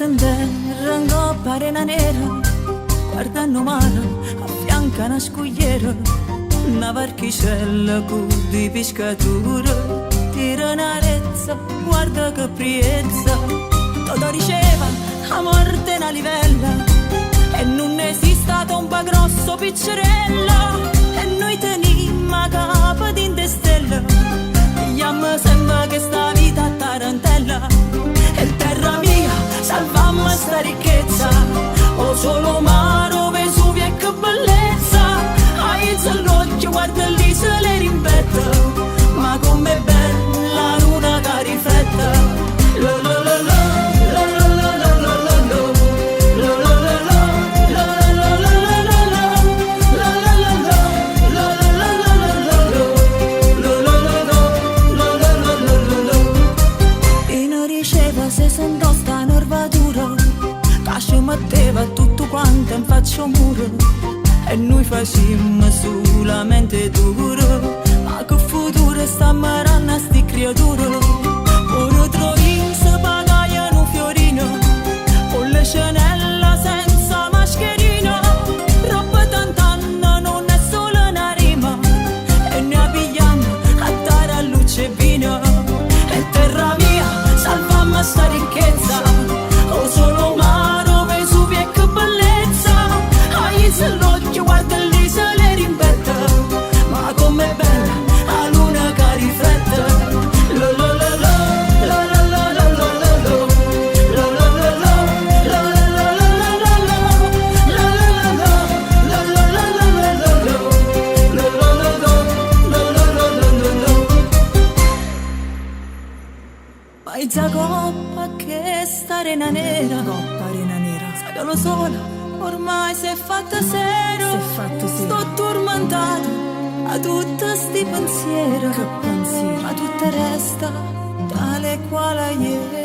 s'interra in coppa arena nera, guardando mare, a fianco una scugliera, una barchicella con di pescatura, tira una rezza, guarda che priezza, Toto diceva, la morte è una livella, e non esiste tomba grosso piccerella, e noi teniamo a capo di stella, vediamo sempre che sta vita a tarantella, e terra mia, salvammo sta ricchezza, o solo mare, Vesuvio e che bellezza, aiza l'occhio, guarda lì se le rimpetta, ma com'è bella la luna che rifletta. Metteva tutto quanto in faccia muro e noi facemmo solamente duro, ma che futuro sta marando a sti creature, ora trovi se pagaiano un fiorino con le cenella senza mascherina, roba tant'anno non è solo una rima e ne abbiamo a dare a luce e vino, e terra mia salvammo sta ricchezza, o solo mare, se l'occhio guarda lì se le rimpetta, ma com'è bella la luna che riflette. Lo lo lo lo, lo lo lo lo lo lo, lo lo lo lo, lo lo lo lo lo. Paizza coppa che sta arena nera, coppa arena nera, sagalo sola. Ormai si è fatta sera, sto tormentato a tutti sti pensieri, che pensieri, ma tutto resta tale quale ieri.